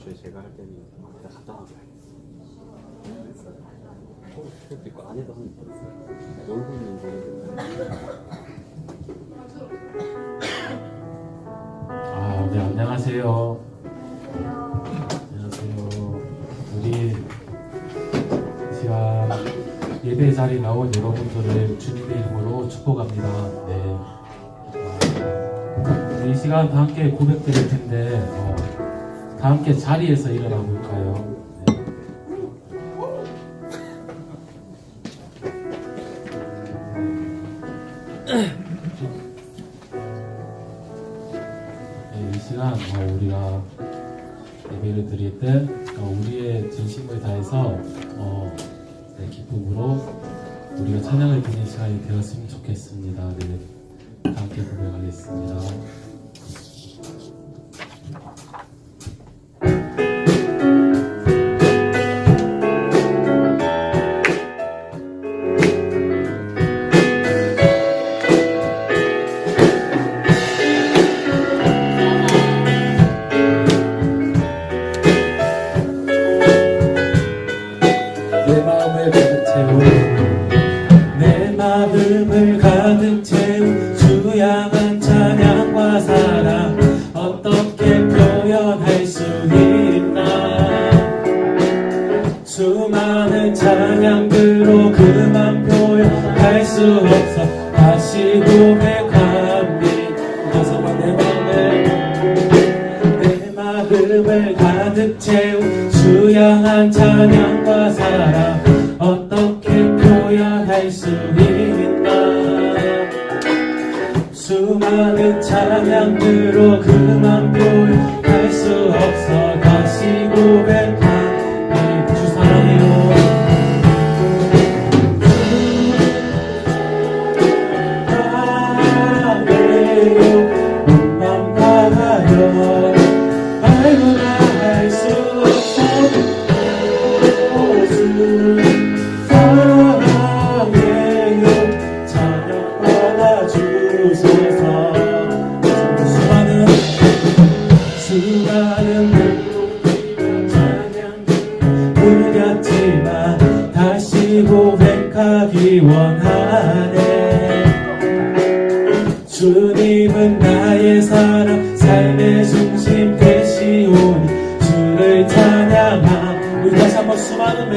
애초에 제가 할 때는 다 갖다 놓고 했어요. 그것도 있고 안에도 하는 게 있어요. 놀고 있는 거는 네, 안녕하세요. 안녕하세요. 우리 시간 예배 자리에 나온 여러분들을 주님의 이름으로 축복합니다. 네. 이 시간 다 함께 고백드릴 텐데 다 함께 자리에서 일어나 볼까요? 이 시간 우리가 예배를 드릴 때 우리의 진심을 다해서 기쁨으로 우리가 찬양을 드리는 시간이 되었으면 좋겠습니다. 네, 함께 고백하겠습니다. 내 마음을 가득 채운 주 향한 찬양과 사랑 어떻게 표현할 수 있나. 수많은 찬양들로 그만 표현할 수 없어 다시 고백합니다. 내 마음을 가득 채운 주 향한 찬양과 사랑 어떻게 표현할 수 있나. 수많은 찬양들로 그만 표현할 수 없어 다시 고백하니 주 사랑해요. 몸만 바라요. 알고나 할 수 없어 사랑해요. 찬양 받아주소서. 수많은 찬양 울렸지만 다시 고백하기 원하네. 주님은 나의 사랑 삶의 중심 되시오니 주를 찬양함. 우리 다시 한번 수많은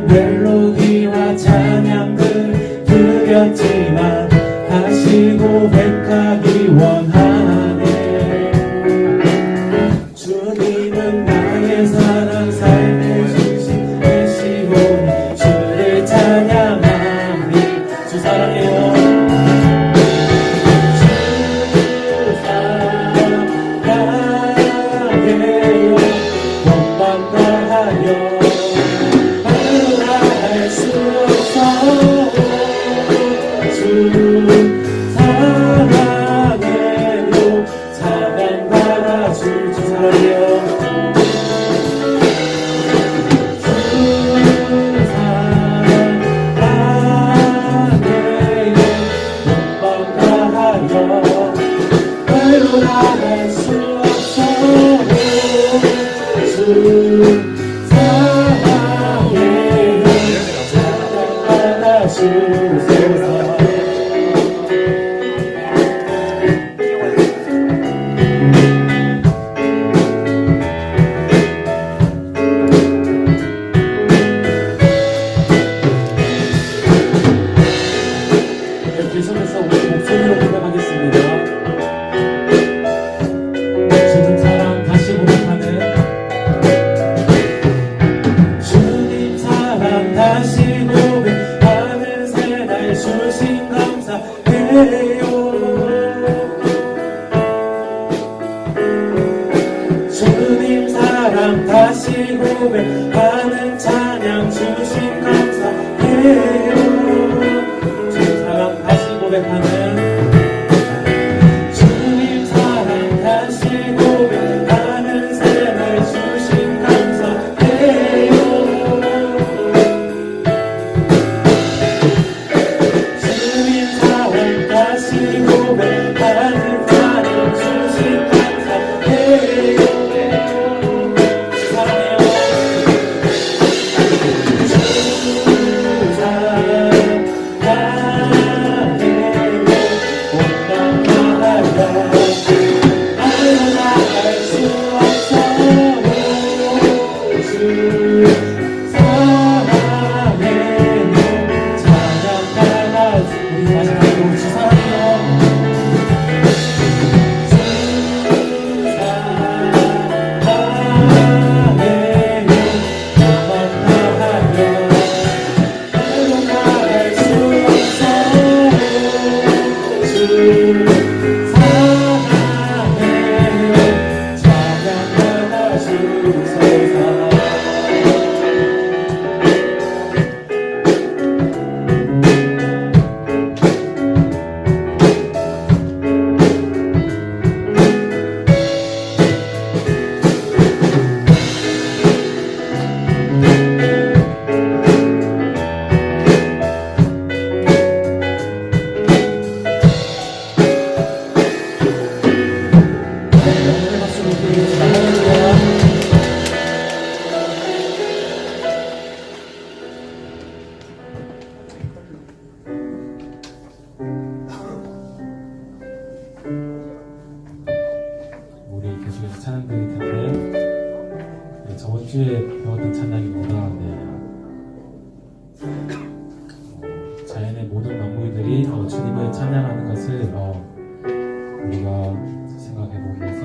멜로디와 찬양들 들렸지만 다시 고백하기 원하네. 주님은 나의 사랑 삶의 중심 되시오니 주를 찬양하니 주 사랑해요. 주 사랑해요. 몸만 다하여 할 수 없어. 주 사랑해요. 사랑 받아줄 주 사랑해요. 주 사랑해요. 몸만 다하여 외로라 할 수 없어. 주 사랑해요. 사랑 받아주소서. 계속해서 우리 목소리로 고백하겠습니다. 주님 사랑 다시 고백하네. 주님 사랑 다시 고백하는 새날 주신 감사해요. 주님 사랑 다시 고백하는 찬양 주신 감사해요. 주님 사랑 다시 고백하는 주님 사랑 다시 고백하는 새날 주신 감사해요. 주님 사랑 다시 고백하는 찬양 주신 감사해요. 사랑해요 찬양하시소서. 영혼의 박수로 드리겠습니다. 할렐루야. 우리 계속해서 찬양 드릴 텐데, 네, 저번 주에 배웠던 찬양이 뭐다? 자연의 모든 만물들이 주님을 찬양하는 것을 우리가 생각해 보기 위해서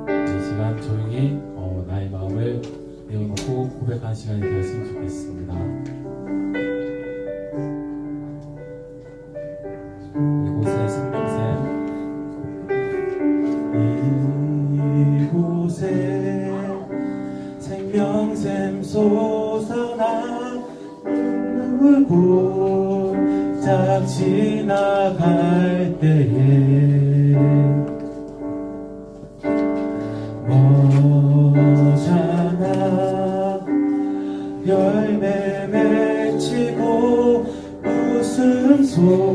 이 시간 조용히 나의 마음을 내어놓고 고백하는 시간이 되었으면 좋겠습니다. 이곳에 생명샘 이곳에 생명샘 솟아나 울고 짝 지나갈 때에 머잖아 열매 맺히고 웃음소리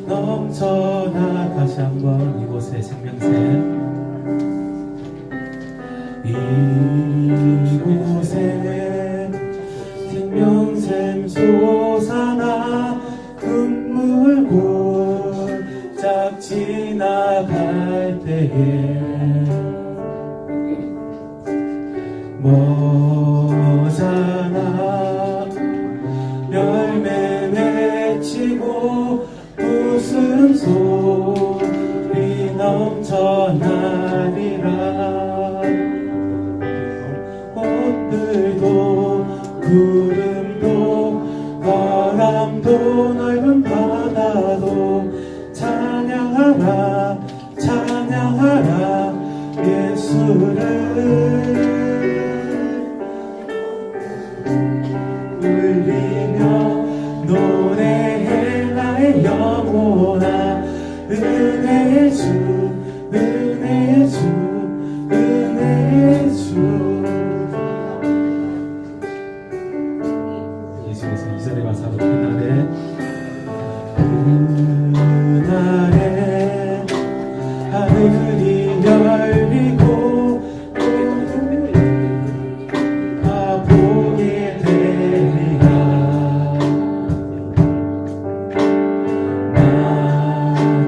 넘쳐나. 다시 한번 이곳에 생명샘 이곳에 생명샘 솟아나 눈물 골짝 지나갈 때에 머잖아 열매 맺히고 웃음소리 넘쳐나리라. 꽃들도 구름도 바람도 넓은 바다도 찬양하라 찬양하라 예수를 울리며 노래해 나의 영혼아. 은혜의 주 은혜의 주 은혜의 주. 예수께서 이전에 가사로 그날에 하늘이 열리고 보게 되리라.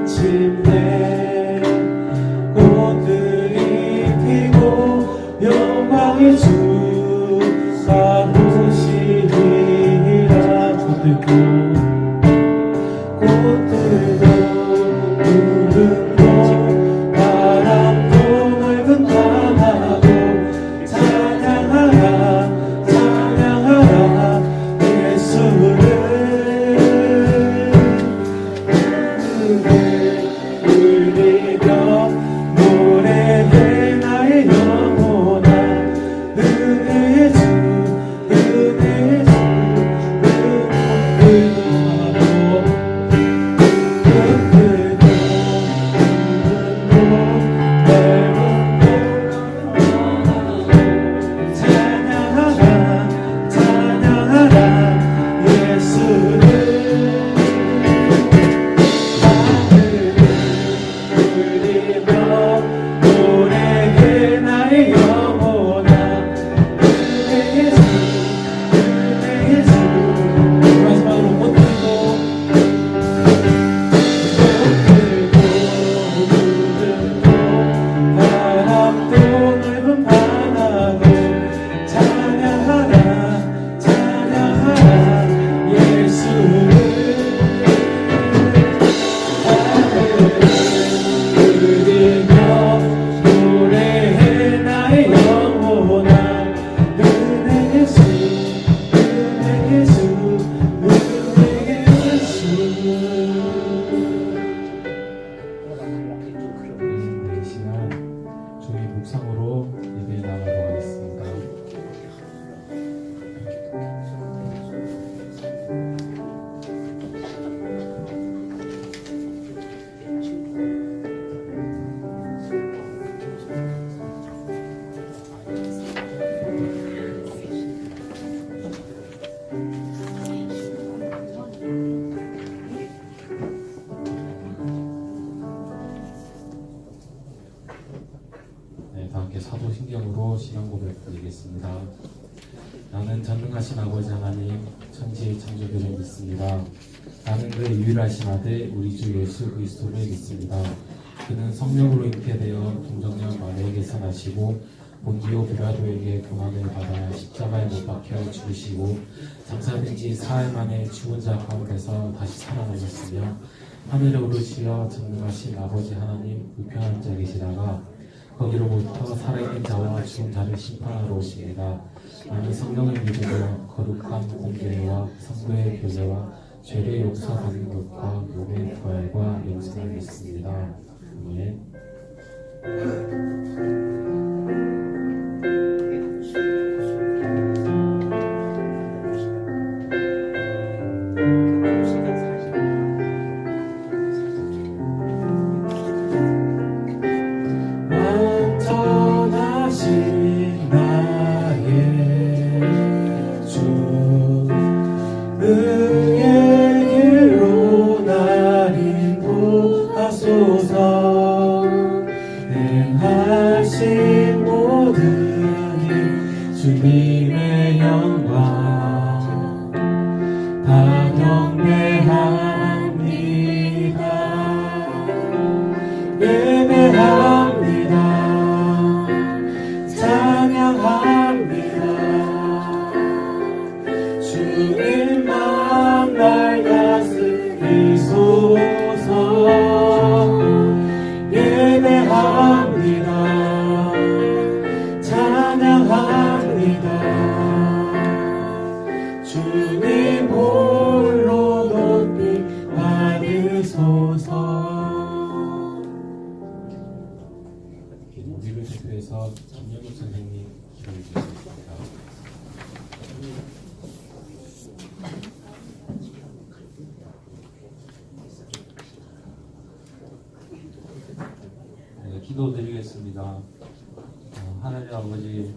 마침내 꽃들이 피고 영광의 주가 오시리라. 꽃들도 구름도 바람도 넓은 바다도 찬양하라 찬양하라 예수를. 울리며 노래해 나의 영혼아. 은혜의 주 은혜의 주 은혜의 주. 나는 전능하신 아버지 하나님 천지의 창조주를 믿습니다. 나는 그의 유일하신 아들 우리 주 예수 그리스도를 믿습니다. 그는 성령으로 잉태되어 동정녀 마리아에게서 나시고 본디오 빌라도에게 고난을 받아 십자가에 못 박혀 죽으시고 장사된 지 사흘 만에 죽은 자 가운데서 다시 살아나셨으며 하늘에 오르시어 전능하신 아버지 하나님 우편한 자 계시다가 거기로부터 살아있는 자와 죽은 자를 심판하러 오십니다. 나는 성령을 믿으며 거룩한 공개와 성도의 교제와 죄를 용서받는 것과 몸의 부활과 영생을 믿습니다. 아멘. 완전하신 나의 주 의의 길로 날 인도하소서. 행하신 모든 일 주님의 영광 다 경배합니다. 예배합니다. 찬양합니다. 주님만 날 다스리소서. 예배합니다. 찬양합니다. 주님 홀로 높이 받으소서. 우리를 대표해서 김영욱 선생님 기도해 주시겠습니다. 네, 기도드리겠습니다. 하나님 아버지,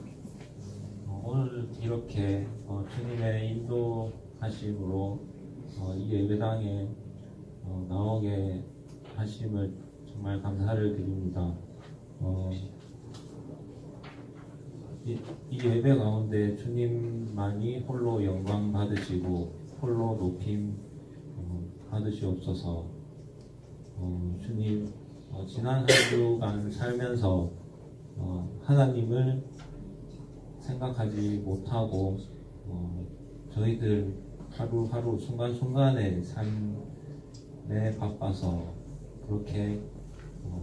오늘 이렇게 주님의 인도하심으로 이 예배당에 나오게 하심을 정말 감사를 드립니다. 이 예배 가운데 주님만이 홀로 영광 받으시고 홀로 높임 받으시옵소서. 주님, 지난 한 주간 살면서 하나님을 생각하지 못하고 저희들 하루하루 순간순간의 삶에 바빠서 그렇게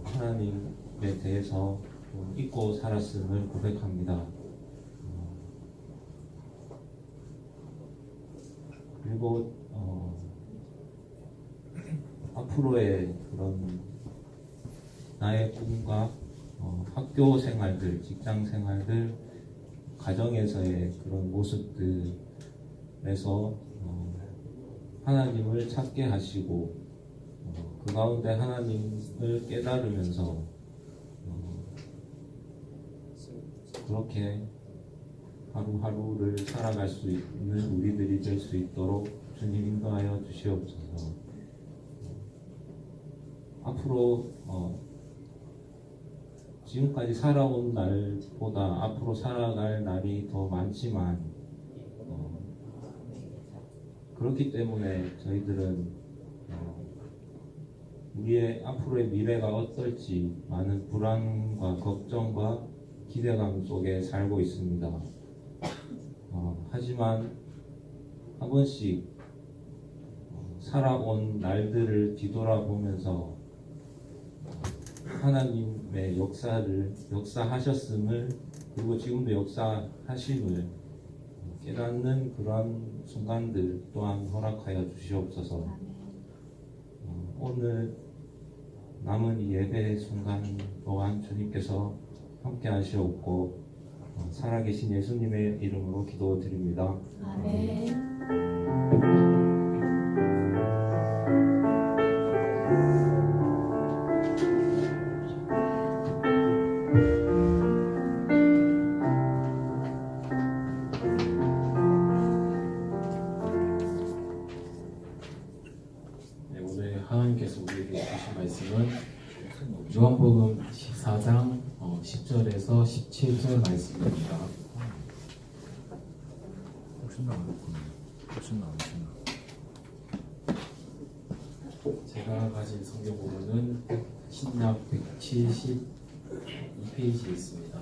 하나님에 대해서 잊고 살았음을 고백합니다. 그리고 앞으로의 그런 나의 꿈과 학교 생활들, 직장 생활들, 가정에서의 그런 모습들에서 하나님을 찾게 하시고 그 가운데 하나님을 깨달으면서 그렇게 하루하루를 살아갈 수 있는 우리들이 될 수 있도록 주님 인도하여 주시옵소서. 앞으로 지금까지 살아온 날보다 앞으로 살아갈 날이 더 많지만 그렇기 때문에 저희들은 우리의 앞으로의 미래가 어떨지 많은 불안과 걱정과 기대감 속에 살고 있습니다. 하지만 한 번씩 살아온 날들을 뒤돌아보면서 하나님의 역사하셨음을 그리고 지금도 역사하심을 깨닫는 그러한 순간들 또한 허락하여 주시옵소서. 오늘 남은 이 예배 순간 또한 주님께서 함께 하시옵고 살아계신 예수님의 이름으로 기도드립니다. 아멘. 네, 오늘 하나님께서 우리에게 주신 말씀은 요한복음 14장 10절에서 17절 말씀입니다. 훨씬 나았구나. 훨씬 나으시나. 제가 가진 성경으로는 신약 172페이지에 있습니다.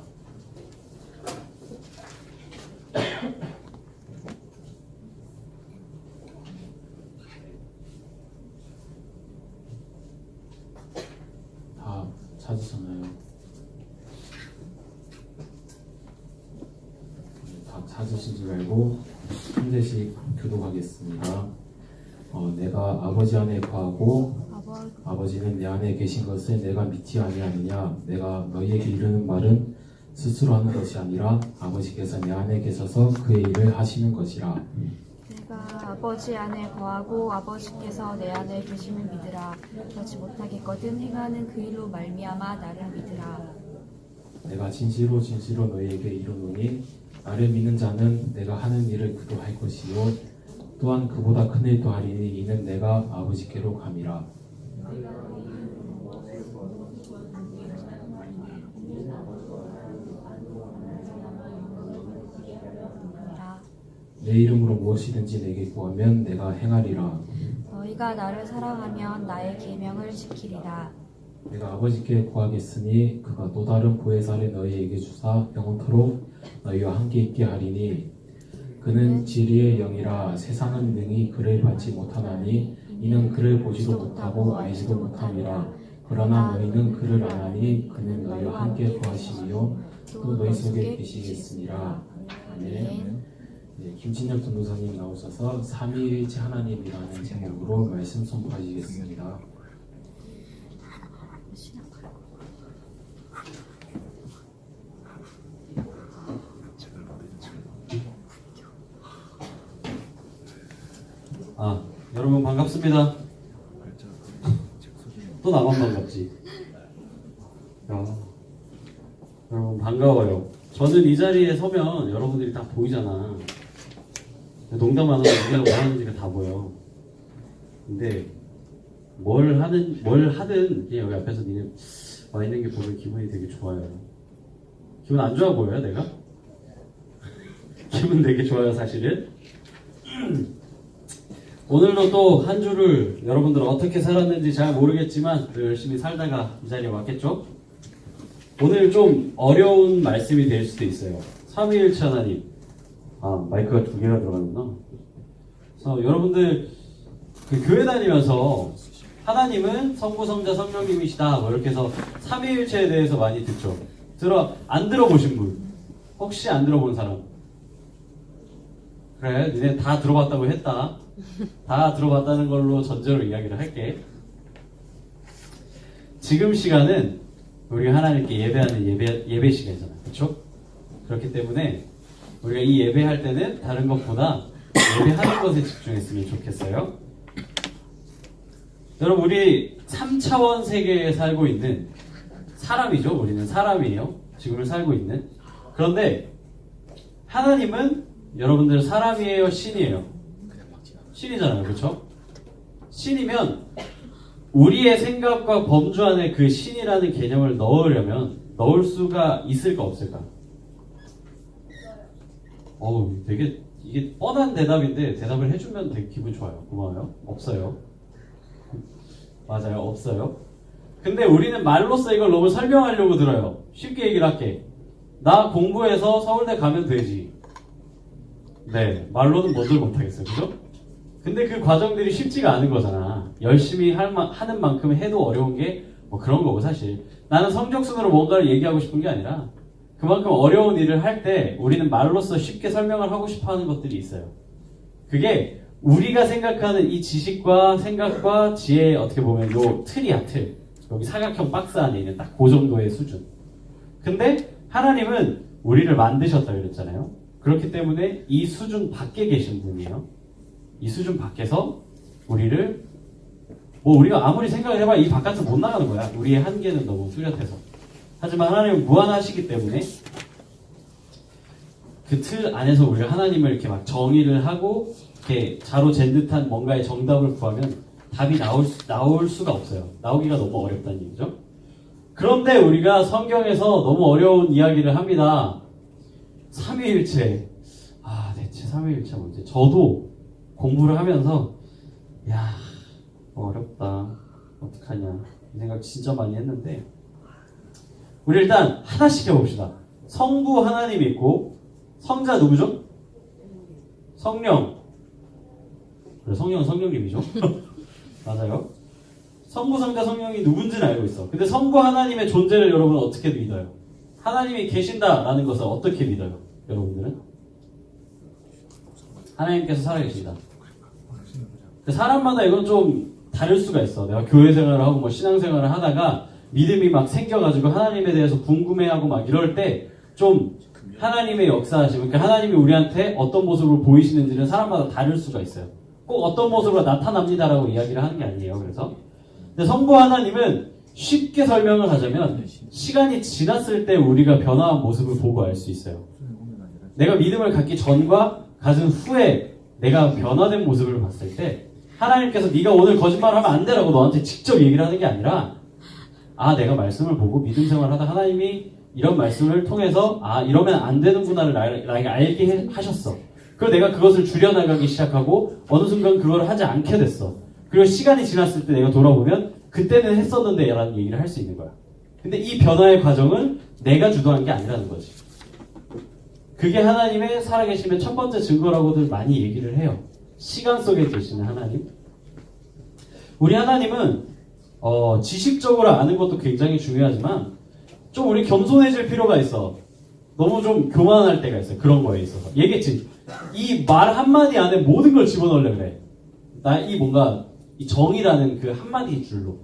다 찾으셨나요? 다 찾으신 줄 알고 한 대씩 교독하겠습니다. 내가 아버지 안에 거하고 아버지는 내 안에 계신 것을 내가 믿지 아니하느냐. 내가 너희에게 이르는 말은 스스로 하는 것이 아니라 아버지께서 내 안에 계셔서 그의 일을 하시는 것이라. 내가 아버지 안에 거하고 아버지께서 내 안에 계심을 믿으라. 그렇지 못하겠거든 행하는 그 일로 말미암아 나를 믿으라. 내가 진실로 진실로 너희에게 이르노니 나를 믿는 자는 내가 하는 일을 그도 할 것이요 또한 그보다 큰 일도 하리니 이는 내가 아버지께로 감이라. 내 이름으로 무엇이든지 내게 구하면 내가 행하리라. 너희가 나를 사랑하면 나의 계명을 지키리라. 내가 아버지께 구하겠으니 그가 또 다른 보혜사를 너희에게 주사 영원토록 너희와 함께 있게 하리니 그는 진리의 영이라. 세상은 능히 그를 받지 못하나니 이는 그를 보지도 못하고 알지도 못함이라. 그러나 너희는 그를 아나니 그는 너희와 함께 거하시며 또 너희 속에 계시겠습니다. 아멘. 네, 김진혁 전도사님 나오셔서 삼위일체 하나님이라는 제목으로 말씀 선포하시겠습니다. 여러분 반갑습니다. 또 나만 반갑지. 여러분 반가워요. 저는 이 자리에 서면 여러분들이 다 보이잖아. 농담 안 하고 우리가 뭐 하는지가 다 보여. 근데 뭘 하든 그냥 여기 앞에서 니네 와 있는 게 보면 기분이 되게 좋아요. 기분 안 좋아 보여요, 내가? 기분 되게 좋아요, 사실은. 오늘도 또 한 주를 여러분들 어떻게 살았는지 잘 모르겠지만 열심히 살다가 이 자리에 왔겠죠? 오늘 좀 어려운 말씀이 될 수도 있어요. 삼위일체 하나님. 마이크가 2개가 들어가는구나. 그래서 여러분들 그 교회 다니면서 하나님은 성부, 성자, 성령님이시다 뭐 이렇게 해서 삼위일체에 대해서 많이 듣죠. 안 들어보신 분? 혹시 안 들어본 사람? 그래, 니네 다 들어봤다고 했다. 다 들어봤다는 걸로 전제로 이야기를 할게. 지금 시간은 우리가 하나님께 예배하는 예배 시간이잖아요. 그렇죠? 그렇기 때문에 우리가 이 예배할 때는 다른 것보다 예배하는 것에 집중했으면 좋겠어요. 여러분, 우리 3차원 세계에 살고 있는 사람이죠. 우리는 사람이에요. 지금을 살고 있는. 그런데 하나님은 여러분들 사람이에요? 신이에요? 신이잖아요. 그렇죠? 신이면 우리의 생각과 범주 안에 그 신이라는 개념을 넣으려면 넣을 수가 있을까 없을까? 되게 이게 뻔한 대답인데 대답을 해주면 되게 기분 좋아요. 고마워요. 없어요. 맞아요. 없어요. 근데 우리는 말로써 이걸 너무 설명하려고 들어요. 쉽게 얘기를 할게. 나 공부해서 서울대 가면 되지. 네, 말로는 뭐들 못하겠어요. 그죠? 근데 그 과정들이 쉽지가 않은 거잖아. 열심히 하는 만큼 해도 어려운 게 뭐 그런 거고 사실. 나는 성적순으로 뭔가를 얘기하고 싶은 게 아니라 그만큼 어려운 일을 할 때 우리는 말로써 쉽게 설명을 하고 싶어 하는 것들이 있어요. 그게 우리가 생각하는 이 지식과 생각과 지혜의 어떻게 보면 요 틀이야, 틀. 여기 사각형 박스 안에 있는 딱 그 정도의 수준. 근데 하나님은 우리를 만드셨다 그랬잖아요. 그렇기 때문에 이 수준 밖에 계신 분이에요. 이 수준 밖에서 우리를 우리가 아무리 생각을 해봐야 이 바깥은 못 나가는 거야. 우리의 한계는 너무 뚜렷해서. 하지만 하나님은 무한하시기 때문에 그 틀 안에서 우리가 하나님을 이렇게 막 정의를 하고 이렇게 자로 잰 듯한 뭔가의 정답을 구하면 답이 나올 수가 없어요. 나오기가 너무 어렵다는 얘기죠. 그런데 우리가 성경에서 너무 어려운 이야기를 합니다. 삼위일체. 대체 삼위일체 문제. 저도 공부를 하면서 야 어렵다 어떡하냐 이 생각 진짜 많이 했는데 우리 일단 하나씩 해봅시다. 성부 하나님이 있고 성자 누구죠? 성령. 그래 성령은 성령님이죠. 맞아요. 성부 성자 성령이 누군지는 알고 있어. 근데 성부 하나님의 존재를 여러분은 어떻게 믿어요? 하나님이 계신다라는 것을 어떻게 믿어요? 여러분들은? 하나님께서 살아계신다. 사람마다 이건 좀 다를 수가 있어. 내가 교회 생활을 하고 뭐 신앙 생활을 하다가 믿음이 막 생겨가지고 하나님에 대해서 궁금해하고 막 이럴 때 좀 하나님의 역사하심, 그러니까 하나님이 우리한테 어떤 모습으로 보이시는지는 사람마다 다를 수가 있어요. 꼭 어떤 모습으로 나타납니다라고 이야기를 하는 게 아니에요. 그래서 근데 성부 하나님은 쉽게 설명을 하자면 시간이 지났을 때 우리가 변화한 모습을 보고 알 수 있어요. 내가 믿음을 갖기 전과 가진 후에 내가 변화된 모습을 봤을 때 하나님께서 네가 오늘 거짓말하면 안 되라고 너한테 직접 얘기를 하는 게 아니라 내가 말씀을 보고 믿음 생활을 하다 하나님이 이런 말씀을 통해서 이러면 안 되는구나를 나에게 알게 하셨어. 그리고 내가 그것을 줄여나가기 시작하고 어느 순간 그걸 하지 않게 됐어. 그리고 시간이 지났을 때 내가 돌아보면 그때는 했었는데 라는 얘기를 할 수 있는 거야. 근데 이 변화의 과정은 내가 주도한 게 아니라는 거지. 그게 하나님의 살아계심의 첫 번째 증거라고들 많이 얘기를 해요. 시간 속에 계시는 하나님. 우리 하나님은 지식적으로 아는 것도 굉장히 중요하지만 좀 우리 겸손해질 필요가 있어. 너무 좀 교만할 때가 있어요. 그런 거에 있어서. 얘기했지. 이 말 한마디 안에 모든 걸 집어넣으려고 그래. 이 정의라는 그 한마디 줄로.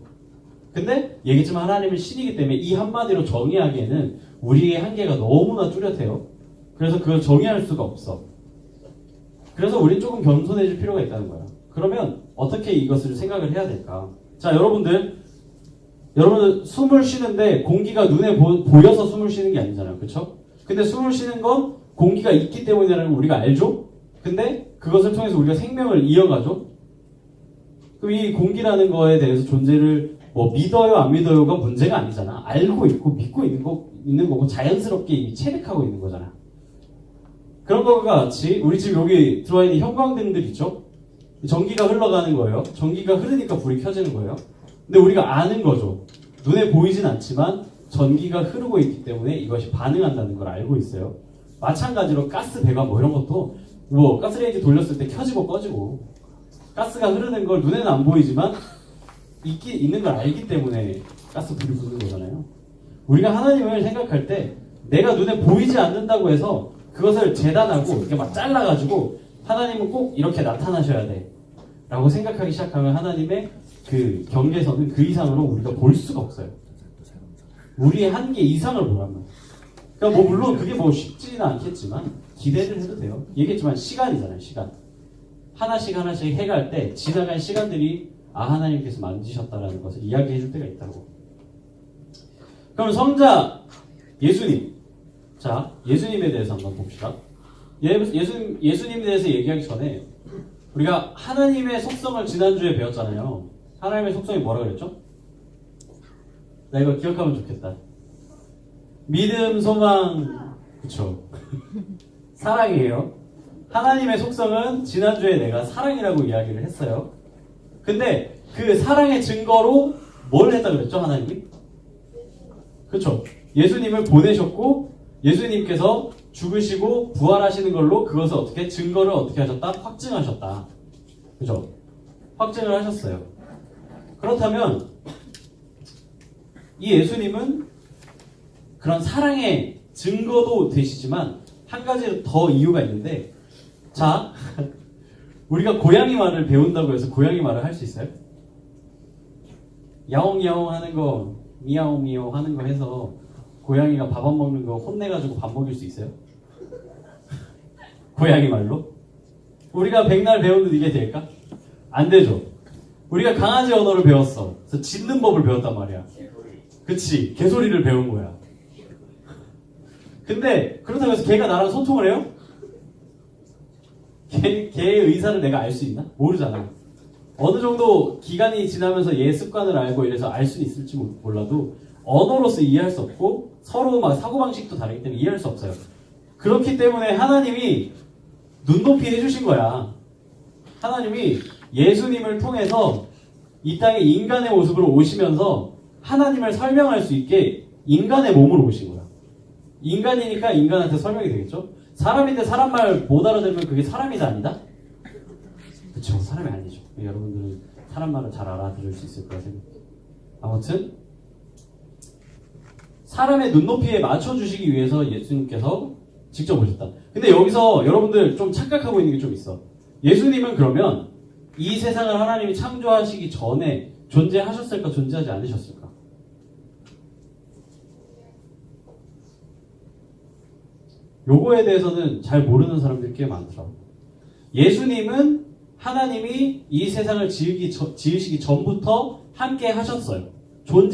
근데 얘기했지만 하나님은 신이기 때문에 이 한마디로 정의하기에는 우리의 한계가 너무나 뚜렷해요. 그래서 그걸 정의할 수가 없어. 그래서 우린 조금 겸손해질 필요가 있다는 거야. 그러면 어떻게 이것을 생각을 해야 될까? 자, 여러분들 숨을 쉬는데 공기가 눈에 보여서 숨을 쉬는 게 아니잖아요. 그렇죠? 근데 숨을 쉬는 건 공기가 있기 때문이라는 걸 우리가 알죠? 근데 그것을 통해서 우리가 생명을 이어가죠? 그럼 이 공기라는 거에 대해서 존재를 믿어요 안 믿어요가 문제가 아니잖아. 알고 있고 믿고 있는 거고 자연스럽게 체득하고 있는 거잖아. 그런 것과 같이 우리 집 여기 들어와 있는 형광등들 있죠? 전기가 흘러가는 거예요. 전기가 흐르니까 불이 켜지는 거예요. 근데 우리가 아는 거죠. 눈에 보이진 않지만 전기가 흐르고 있기 때문에 이것이 반응한다는 걸 알고 있어요. 마찬가지로 가스 배관 이런 것도 가스레인지 돌렸을 때 켜지고 꺼지고 가스가 흐르는 걸 눈에는 안 보이지만 있는 걸 알기 때문에 가스 불이 붙는 거잖아요. 우리가 하나님을 생각할 때 내가 눈에 보이지 않는다고 해서 그것을 재단하고 이렇게 막 잘라가지고 하나님은 꼭 이렇게 나타나셔야 돼 라고 생각하기 시작하면 하나님의 그 경계선은 그 이상으로 우리가 볼 수가 없어요. 우리의 한계 이상을 보란 말이에요. 그러니까 물론 그게 쉽지는 않겠지만 기대를 해도 돼요. 얘기했지만 시간이잖아요. 시간. 하나씩 해갈 때 지나간 시간들이 하나님께서 만드셨다라는 것을 이야기해 줄 때가 있다고. 그럼 성자 예수님. 자, 예수님에 대해서 한번 봅시다. 예수님에 대해서 얘기하기 전에 우리가 하나님의 속성을 지난주에 배웠잖아요. 하나님의 속성이 뭐라 그랬죠? 나 이거 기억하면 좋겠다. 믿음, 소망, 그쵸? 사랑이에요. 하나님의 속성은 지난주에 내가 사랑이라고 이야기를 했어요. 근데 그 사랑의 증거로 뭘 했다 그랬죠? 하나님이? 그쵸? 예수님을 보내셨고 예수님께서 죽으시고 부활하시는 걸로 그것을 증거를 어떻게 하셨다? 확증하셨다. 그죠? 확증을 하셨어요. 그렇다면 이 예수님은 그런 사랑의 증거도 되시지만 한 가지 더 이유가 있는데, 자, 우리가 고양이 말을 배운다고 해서 고양이 말을 할 수 있어요? 야옹야옹 하는 거, 미야옹 미야옹 하는 거 해서 고양이가 밥 안 먹는 거 혼내가지고 밥 먹일 수 있어요? 고양이 말로? 우리가 백날 배우는 이게 될까? 안 되죠. 우리가 강아지 언어를 배웠어. 그래서 짖는 법을 배웠단 말이야. 그치, 개소리를 배운 거야. 근데 그렇다고 해서 걔가 나랑 소통을 해요? 걔의 의사를 내가 알 수 있나? 모르잖아. 어느 정도 기간이 지나면서 얘의 습관을 알고 이래서 알 수는 있을지 몰라도 언어로서 이해할 수 없고 서로 막 사고방식도 다르기 때문에 이해할 수 없어요. 그렇기 때문에 하나님이 눈높이 해주신 거야. 하나님이 예수님을 통해서 이 땅에 인간의 모습으로 오시면서 하나님을 설명할 수 있게 인간의 몸으로 오신 거야. 인간이니까 인간한테 설명이 되겠죠? 사람인데 사람 말 못 알아들으면 그게 사람이다 아니다? 그쵸, 사람이 아니죠. 여러분들은 사람 말을 잘 알아들을 수 있을 거라 생각해요. 아무튼 사람의 눈높이에 맞춰주시기 위해서 예수님께서 직접 오셨다. 근데 여기서 여러분들 좀 착각하고 있는 게 좀 있어. 예수님은 그러면 이 세상을 하나님이 창조하시기 전에 존재하셨을까, 존재하지 않으셨을까? 요거에 대해서는 잘 모르는 사람들이 꽤 많더라고요. 예수님은 하나님이 이 세상을 지으시기 전부터 함께 하셨어요.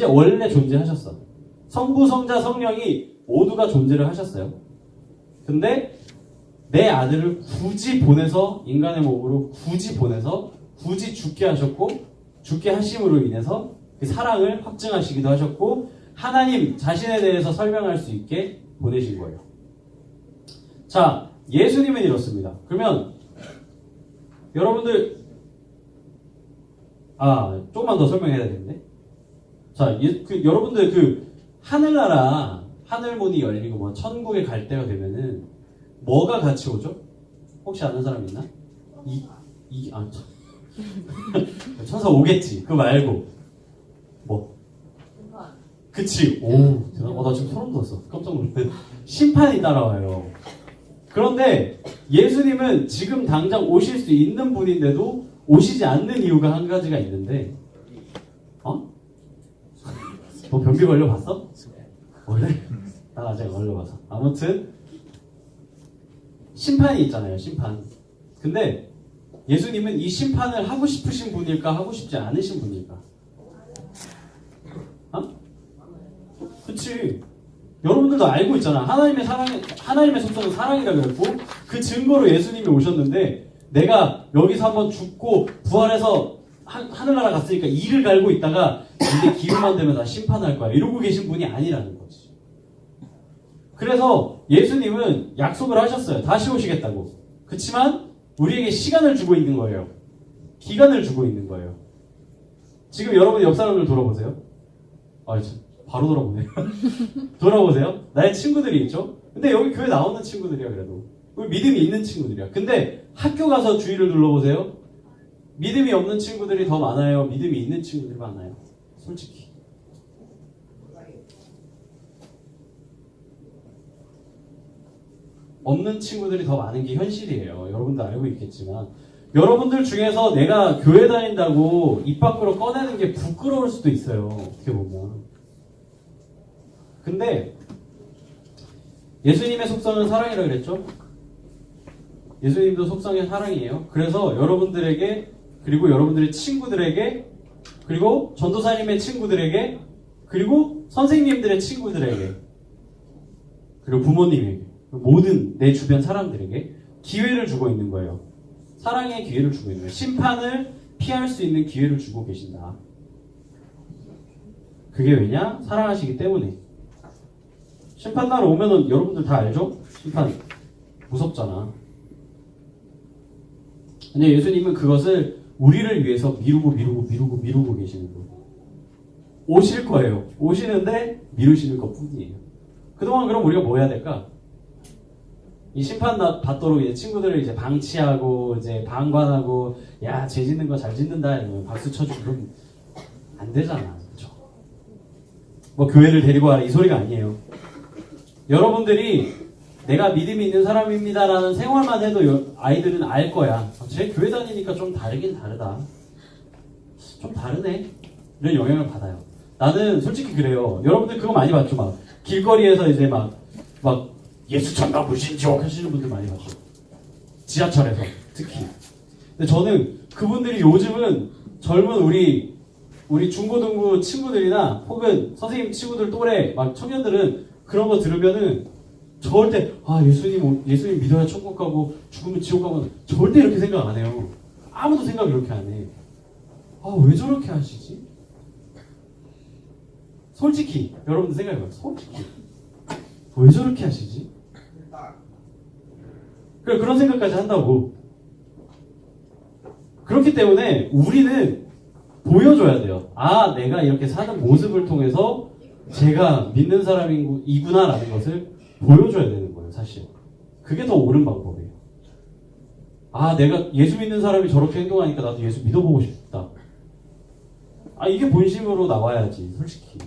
원래 존재하셨어. 성부, 성자, 성령이 모두가 존재를 하셨어요. 근데 내 아들을 굳이 보내서 인간의 몸으로 굳이 보내서 굳이 죽게 하셨고, 죽게 하심으로 인해서 그 사랑을 확증하시기도 하셨고, 하나님 자신에 대해서 설명할 수 있게 보내신 거예요. 자, 예수님은 이렇습니다. 그러면 여러분들 조금만 더 설명해야 되는데. 자, 여러분들 하늘나라 하늘문이 열리고 뭐 천국에 갈 때가 되면은 뭐가 같이 오죠? 혹시 아는 사람 있나? 천사 오겠지. 그거 말고 뭐? 그치. 오, 나 지금 소름 돋았어. 깜짝 놀랐네. 심판이 따라와요. 그런데 예수님은 지금 당장 오실 수 있는 분인데도 오시지 않는 이유가 한 가지가 있는데, 너 변비 걸려봤어? 원래? 난 아직 안 걸려봐서. 아무튼 심판이 있잖아요. 심판. 근데 예수님은 이 심판을 하고 싶으신 분일까, 하고 싶지 않으신 분일까? 그치. 여러분들도 알고 있잖아. 하나님의 속성은 사랑이라 그랬고, 그 증거로 예수님이 오셨는데, 내가 여기서 한번 죽고 부활해서 하늘나라 갔으니까 이를 갈고 있다가 이제 기회만 되면 다 심판할 거야, 이러고 계신 분이 아니라는 거지. 그래서 예수님은 약속을 하셨어요. 다시 오시겠다고. 그치만 우리에게 시간을 주고 있는 거예요. 기간을 주고 있는 거예요. 지금 여러분 옆 사람들 돌아보세요. 바로 돌아보네요. 돌아보세요. 나의 친구들이 있죠? 근데 여기 교회 나오는 친구들이야, 그래도. 우리 믿음이 있는 친구들이야. 근데 학교 가서 주위를 둘러보세요. 믿음이 없는 친구들이 더 많아요? 믿음이 있는 친구들이 많아요? 솔직히. 없는 친구들이 더 많은 게 현실이에요. 여러분도 알고 있겠지만. 여러분들 중에서 내가 교회 다닌다고 입 밖으로 꺼내는 게 부끄러울 수도 있어요. 어떻게 보면. 근데 예수님의 속성은 사랑이라고 그랬죠? 예수님도 속성이 사랑이에요. 그래서 여러분들에게, 그리고 여러분들의 친구들에게, 그리고 전도사님의 친구들에게, 그리고 선생님들의 친구들에게, 그리고 부모님에게, 모든 내 주변 사람들에게 기회를 주고 있는 거예요. 사랑의 기회를 주고 있는 거예요. 심판을 피할 수 있는 기회를 주고 계신다. 그게 왜냐? 사랑하시기 때문에. 심판날 오면은 여러분들 다 알죠? 심판 무섭잖아. 근데 예수님은 그것을 우리를 위해서 미루고 계시는 거예요. 오실 거예요. 오시는데 미루시는 것 뿐이에요. 그동안 그럼 우리가 뭐 해야 될까? 이 심판 받도록 이제 친구들을 이제 방치하고 이제 방관하고, 야, 죄 짓는 거 잘 짓는다 이러면 박수 쳐주고 그러면 안 되잖아. 그렇죠? 뭐 교회를 데리고 와라 이 소리가 아니에요. 여러분들이 내가 믿음이 있는 사람입니다라는 생활만 해도 아이들은 알 거야. 제 교회 다니니까 좀 다르긴 다르다. 좀 다르네. 이런 영향을 받아요. 나는 솔직히 그래요. 여러분들 그거 많이 봤죠? 막 길거리에서 이제 막 예수 참가 무신족 하시는 분들 많이 봤죠. 지하철에서 특히. 근데 저는 그분들이 요즘은 젊은 우리 중고등부 친구들이나 혹은 선생님 친구들 또래 막 청년들은 그런 거 들으면은 절대 예수님 믿어야 천국 가고 죽으면 지옥 가고, 절대 이렇게 생각 안 해요. 아무도 생각 이렇게 안 해. 왜 저렇게 하시지? 솔직히 여러분들 생각해봐요. 솔직히 왜 저렇게 하시지? 그런 생각까지 한다고. 그렇기 때문에 우리는 보여줘야 돼요. 아, 내가 이렇게 사는 모습을 통해서 제가 믿는 사람이구나라는 것을 보여줘야 되는 거예요, 사실. 그게 더 옳은 방법이에요. 아, 내가 예수 믿는 사람이 저렇게 행동하니까 나도 예수 믿어보고 싶다. 아, 이게 본심으로 나와야지, 솔직히.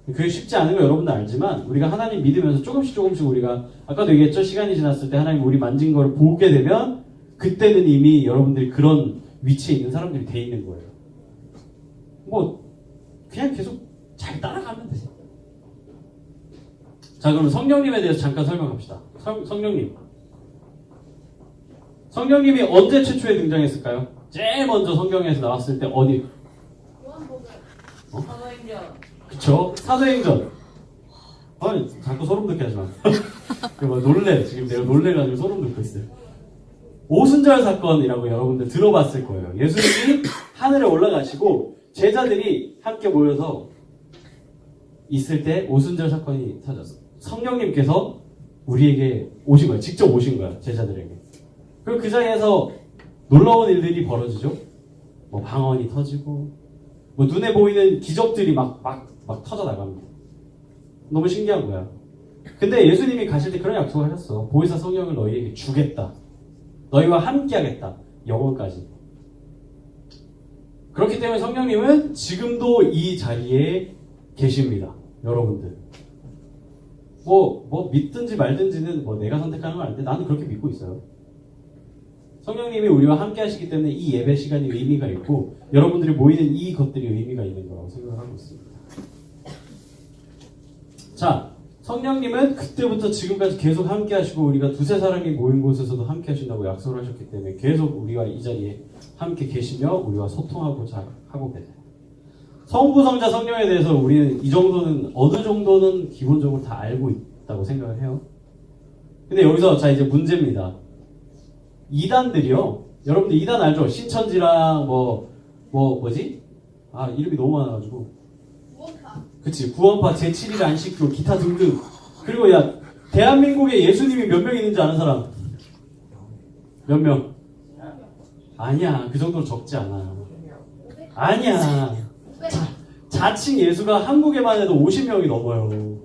그게 쉽지 않은 거 여러분도 알지만, 우리가 하나님 믿으면서 조금씩 우리가, 아까도 얘기했죠? 시간이 지났을 때 하나님 우리 만진 걸 보게 되면, 그때는 이미 여러분들이 그런 위치에 있는 사람들이 돼 있는 거예요. 그냥 계속 잘 따라가면 돼요. 자, 그럼 성령님에 대해서 잠깐 설명합시다. 성령님. 성령님이 언제 최초에 등장했을까요? 제일 먼저 성경에서 나왔을 때 어디? 사도행전. 그쵸? 사도행전. 아니, 자꾸 소름 돋게 하지 마. 놀래. 지금 내가 놀래가지고 소름 돋고 있어요. 오순절 사건이라고 여러분들 들어봤을 거예요. 예수님이 하늘에 올라가시고 제자들이 함께 모여서 있을 때 오순절 사건이 터졌어. 성령님께서 우리에게 오신 거예요. 직접 오신 거예요. 제자들에게. 그리고 그 자리에서 놀라운 일들이 벌어지죠. 방언이 터지고, 눈에 보이는 기적들이 막 터져 나갑니다. 너무 신기한 거야. 근데 예수님이 가실 때 그런 약속을 하셨어. 보혜사 성령을 너희에게 주겠다. 너희와 함께 하겠다. 영원까지. 그렇기 때문에 성령님은 지금도 이 자리에 계십니다. 여러분들. 믿든지 말든지는 내가 선택하는 건 아닌데 나는 그렇게 믿고 있어요. 성령님이 우리와 함께 하시기 때문에 이 예배 시간이 의미가 있고 여러분들이 모이는 이 것들이 의미가 있는 거라고 생각을 하고 있습니다. 자, 성령님은 그때부터 지금까지 계속 함께 하시고 우리가 두세 사람이 모인 곳에서도 함께 하신다고 약속을 하셨기 때문에 계속 우리와 이 자리에 함께 계시며 우리와 소통하고자 하고 계세요. 성부, 성자, 성령에 대해서 우리는 이 정도는 어느 정도는 기본적으로 다 알고 있다고 생각을 해요. 근데 여기서 자 이제 문제입니다. 이단들이요. 여러분들 이단 알죠? 신천지랑 뭐지? 아 이름이 너무 많아가지고. 그치, 구원파, 제7일 안식교, 기타 등등. 그리고 야, 대한민국에 예수님이 몇 명 있는지 아는 사람? 몇 명? 아니야, 그 정도로 적지 않아. 아니야. 자칭 예수가 한국에만 해도 50명이 넘어요.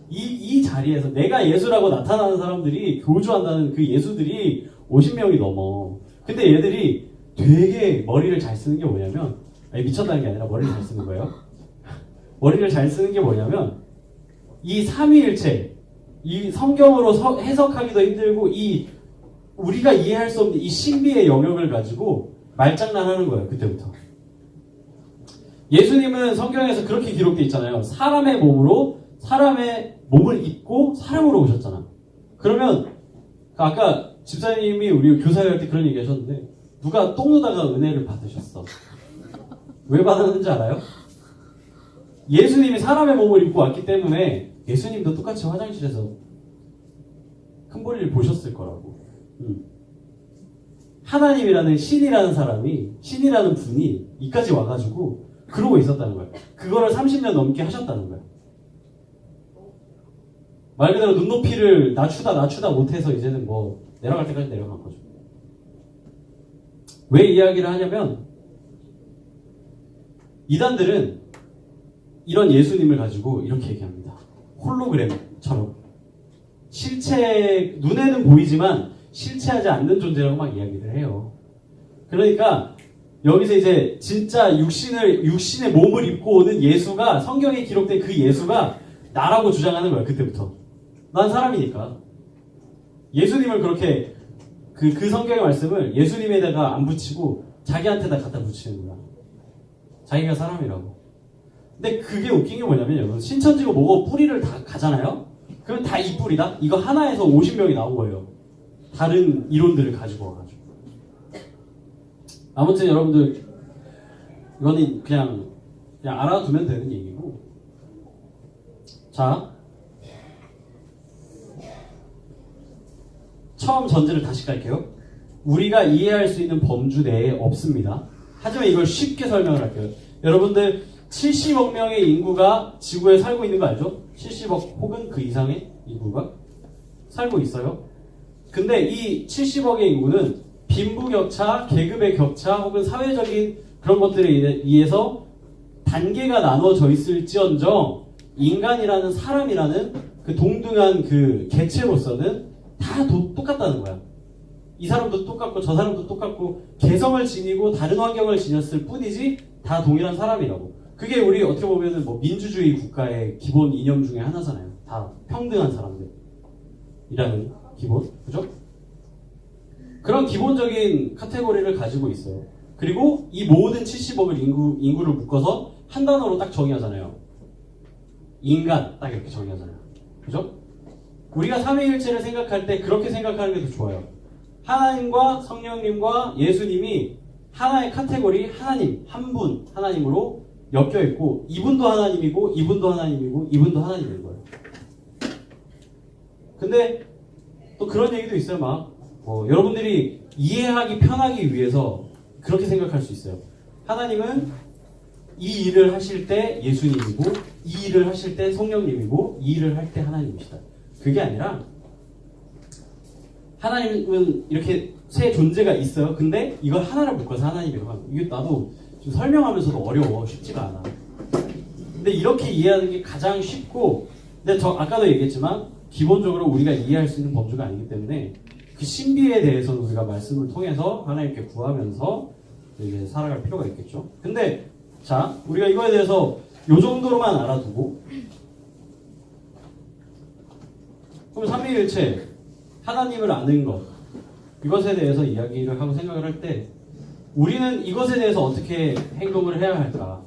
이 자리에서 내가 예수라고 나타나는 사람들이 교주한다는 그 예수들이 50명이 넘어. 근데 얘들이 되게 머리를 잘 쓰는 게 뭐냐면, 아니, 미쳤다는 게 아니라 머리를 잘 쓰는 거예요. 머리를 잘 쓰는 게 뭐냐면 이 삼위일체, 이 성경으로 해석하기도 힘들고 이 우리가 이해할 수 없는 이 신비의 영역을 가지고 말장난하는 거예요. 그때부터. 예수님은 성경에서 그렇게 기록되어 있잖아요. 사람의 몸을 입고 사람으로 오셨잖아. 그러면 아까 집사님이 우리 교사회 할 때 그런 얘기 하셨는데 누가 똥 누다가 은혜를 받으셨어. 왜 받았는지 알아요? 예수님이 사람의 몸을 입고 왔기 때문에 예수님도 똑같이 화장실에서 큰 볼일 보셨을 거라고. 하나님이라는 신이라는 사람이, 신이라는 분이 이까지 와가지고 그러고 있었다는 거예요. 그거를 30년 넘게 하셨다는 거예요. 말 그대로 눈높이를 낮추다 못해서 이제는 내려갈 때까지 내려간 거죠. 왜 이야기를 하냐면 이단들은 이런 예수님을 가지고 이렇게 얘기합니다. 홀로그램처럼 눈에는 보이지만 실체하지 않는 존재라고 막 이야기를 해요. 그러니까 여기서 이제 진짜 육신의 몸을 입고 오는 예수가, 성경에 기록된 그 예수가 나라고 주장하는 거야. 그때부터 난 사람이니까. 예수님을 그렇게 그 성경의 말씀을 예수님에다가 안 붙이고 자기한테다 갖다 붙이는 거야. 자기가 사람이라고. 근데 그게 웃긴 게 뭐냐면 여러분, 신천지고 뭐고 뿌리를 다 가잖아요? 그러면 다 이 뿌리다? 이거 하나에서 50명이 나온 거예요. 다른 이론들을 가지고 와가지고. 아무튼 여러분들 이거는 그냥 알아두면 되는 얘기고. 자, 처음 전제를 다시 갈게요. 우리가 이해할 수 있는 범주 내에 없습니다. 하지만 이걸 쉽게 설명을 할게요. 여러분들 70억 명의 인구가 지구에 살고 있는 거 알죠? 70억 혹은 그 이상의 인구가 살고 있어요. 근데 이 70억의 인구는 빈부격차, 계급의 격차 혹은 사회적인 그런 것들에 의해서 단계가 나눠져 있을지언정 인간이라는 사람이라는 그 동등한 그 개체로서는 다 똑같다는 거야. 이 사람도 똑같고 저 사람도 똑같고 개성을 지니고 다른 환경을 지녔을 뿐이지 다 동일한 사람이라고. 그게 우리 어떻게 보면은 뭐 민주주의 국가의 기본 이념 중에 하나잖아요. 다 평등한 사람들이라는 기본, 그죠? 그런 기본적인 카테고리를 가지고 있어요. 그리고 이 모든 70억을 인구를 묶어서 한 단어로 딱 정의하잖아요. 인간, 딱 이렇게 정의하잖아요. 그죠? 우리가 삼위일체를 생각할 때 그렇게 생각하는 게 더 좋아요. 하나님과 성령님과 예수님이 하나의 카테고리, 하나님, 한 분, 하나님으로 엮여 있고, 이분도 하나님이고, 이분도 하나님이고, 이분도 하나님인 거예요. 근데 또 그런 얘기도 있어요. 막 여러분들이 이해하기 편하기 위해서 그렇게 생각할 수 있어요. 하나님은 이 일을 하실 때 예수님이고, 이 일을 하실 때 성령님이고, 이 일을 할 때 하나님이시다. 그게 아니라 하나님은 이렇게 세 존재가 있어요. 근데 이걸 하나를 묶어서 하나님이라고 하는 거예요. 이게 나도 좀 설명하면서도 어려워. 쉽지가 않아. 근데 이렇게 이해하는 게 가장 쉽고, 근데 저 아까도 얘기했지만 기본적으로 우리가 이해할 수 있는 범주가 아니기 때문에 그 신비에 대해서는 우리가 말씀을 통해서 하나님께 구하면서 이제 살아갈 필요가 있겠죠. 근데 자, 우리가 이거에 대해서 요 정도로만 알아두고, 그럼 삼위일체 하나님을 아는 것, 이것에 대해서 이야기를 하고 생각을 할 때 우리는 이것에 대해서 어떻게 행동을 해야 할까?